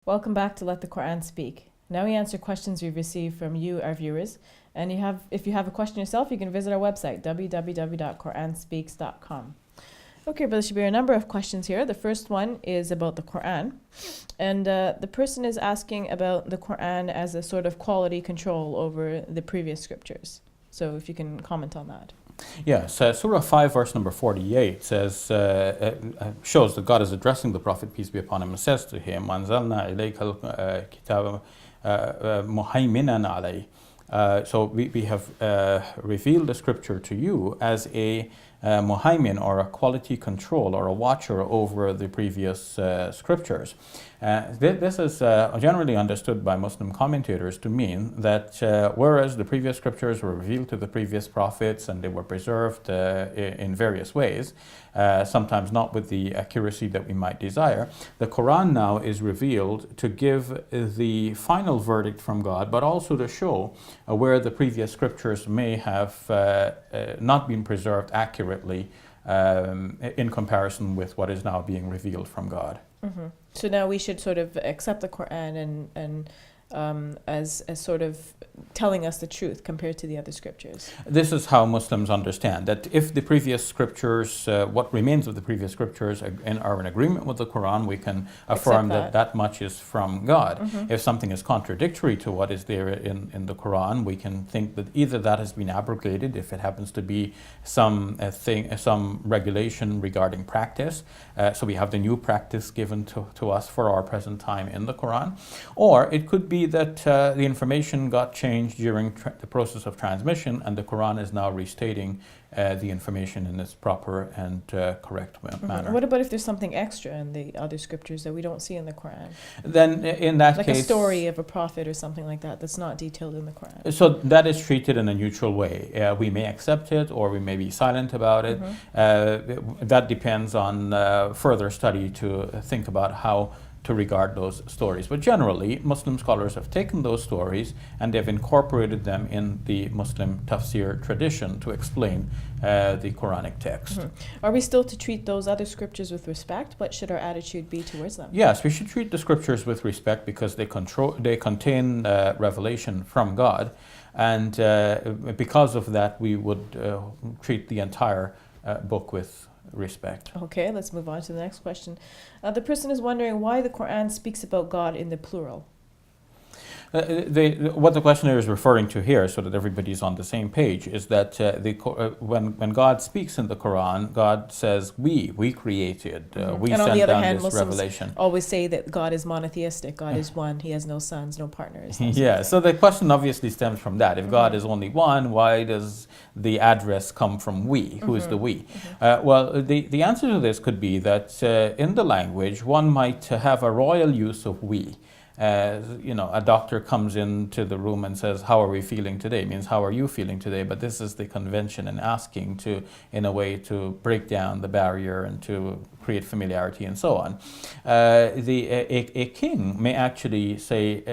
Welcome back to Let the Quran Speak. Now we answer questions we've received from you, our viewers. And if you have a question yourself, you can visit our website, www.quranspeaks.com. Okay, Brother Shabir, a number of questions here. The first one is about the Quran. And the person is asking about the Quran as a sort of quality control over the previous scriptures. So if you can comment on that. Yes, Surah 5, verse number 48 says, shows that God is addressing the Prophet, peace be upon him, and says to him, وَأَنزَلْنَا إِلَيْكَ الْكِتَابَ مُهَيْمِنًا عَلَيْهِ. So we have revealed the scripture to you as a muhaymin, or a quality control, or a watcher over the previous scriptures. This is generally understood by Muslim commentators to mean that whereas the previous scriptures were revealed to the previous prophets and they were preserved in various ways, sometimes not with the accuracy that we might desire, the Quran now is revealed to give the final verdict from God, but also to show where the previous scriptures may have not been preserved accurately in comparison with what is now being revealed from God. Mm-hmm. So now we should sort of accept the Quran and as sort of telling us the truth compared to the other scriptures. This is how Muslims understand that if the previous scriptures, what remains of the previous scriptures are in agreement with the Quran, we can affirm that much is from God. Mm-hmm. If something is contradictory to what is there in the Quran, we can think that either that has been abrogated, if it happens to be some regulation regarding practice, so we have the new practice given to us for our present time in the Quran, or it could be that the information got changed during the process of transmission, and the Quran is now restating the information in its proper and correct manner. Mm-hmm. What about if there's something extra in the other scriptures that we don't see in the Quran? Then in that like case... Like a story of a prophet or something like that that's not detailed in the Quran. So that is treated in a neutral way. We may accept it or we may be silent about it. Mm-hmm. That depends on further study to think about how to regard those stories. But generally, Muslim scholars have taken those stories and they've incorporated them in the Muslim tafsir tradition to explain the Quranic text. Mm-hmm. Are we still to treat those other scriptures with respect? What should our attitude be towards them? Yes, we should treat the scriptures with respect because they contain revelation from God, and because of that we would treat the entire book with respect. Okay, let's move on to the next question. The person is wondering why the Quran speaks about God in the plural. What the questioner is referring to here, so that everybody's on the same page, is that when God speaks in the Quran, God says, we created, we and sent on the other down hand, this Muslims revelation. Always say that God is monotheistic, God is one, he has no sons, no partners. Yeah, so the question obviously stems from that. If mm-hmm. God is only one, why does the address come from we? Who is the we? Mm-hmm. Well, the answer to this could be that in the language, one might have a royal use of we. A doctor comes into the room and says, how are we feeling today? It means, how are you feeling today? But this is the convention in asking to, in a way, to break down the barrier and to create familiarity and so on. A king may actually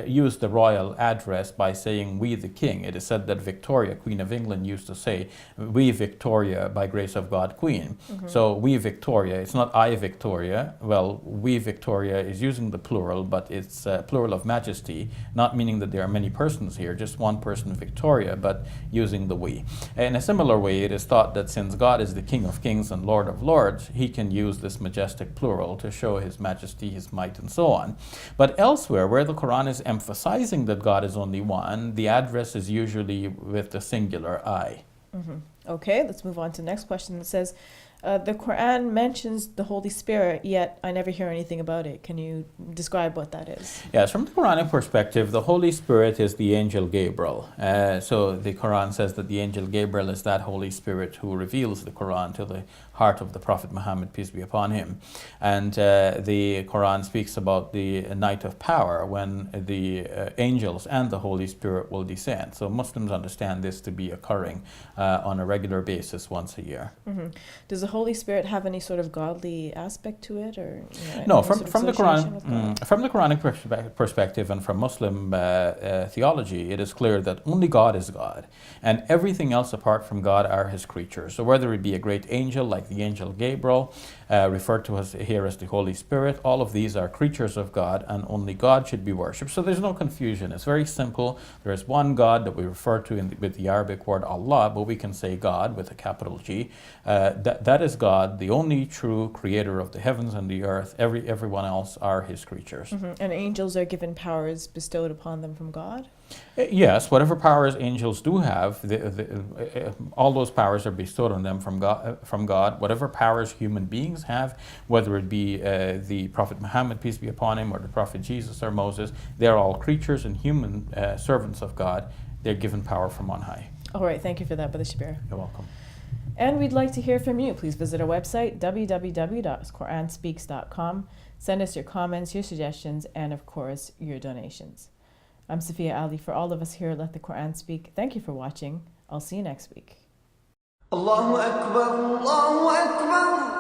use the royal address by saying, we the king. It is said that Victoria, Queen of England, used to say, we Victoria, by grace of God, Queen. Mm-hmm. So we Victoria, it's not I Victoria. Well, we Victoria is using the plural, but it's plural of majesty, not meaning that there are many persons here, just one person, Victoria, but using the we. In a similar way, it is thought that since God is the King of Kings and Lord of Lords, he can use this majestic plural to show his majesty, his might, and so on. But elsewhere, where the Quran is emphasizing that God is only one, the address is usually with the singular I. Mm-hmm. Okay, let's move on to the next question. It says, the Quran mentions the Holy Spirit, yet I never hear anything about it. Can you describe what that is? Yes, from the Quranic perspective, the Holy Spirit is the angel Gabriel. So the Quran says that the angel Gabriel is that Holy Spirit who reveals the Quran to the heart of the Prophet Muhammad, peace be upon him. And the Quran speaks about the night of power when the angels and the Holy Spirit will descend. So Muslims understand this to be occurring on a regular basis once a year. Mm-hmm. Does the Holy Spirit have any sort of godly aspect to it, or no? From the Quran, from the Quranic perspective, and from Muslim theology, it is clear that only God is God, and everything else apart from God are His creatures. So whether it be a great angel like the angel Gabriel, referred to as here as the Holy Spirit. All of these are creatures of God, and only God should be worshipped. So there's no confusion. It's very simple. There is one God that we refer to with the Arabic word Allah, but we can say God with a capital G. That is God, the only true creator of the heavens and the earth. Everyone else are his creatures. And angels are given powers bestowed upon them from God? Yes, whatever powers angels do have, all those powers are bestowed on them from God. Whatever powers human beings have, whether it be the Prophet Muhammad, peace be upon him, or the Prophet Jesus or Moses, they're all creatures and human servants of God. They're given power from on high. All right, thank you for that, Brother Shabir. You're welcome. And we'd like to hear from you. Please visit our website, www.quranspeaks.com. Send us your comments, your suggestions, and of course, your donations. I'm Sophia Ali. For all of us here at Let the Quran Speak, thank you for watching. I'll see you next week. Allahu Akbar, Allahu Akbar.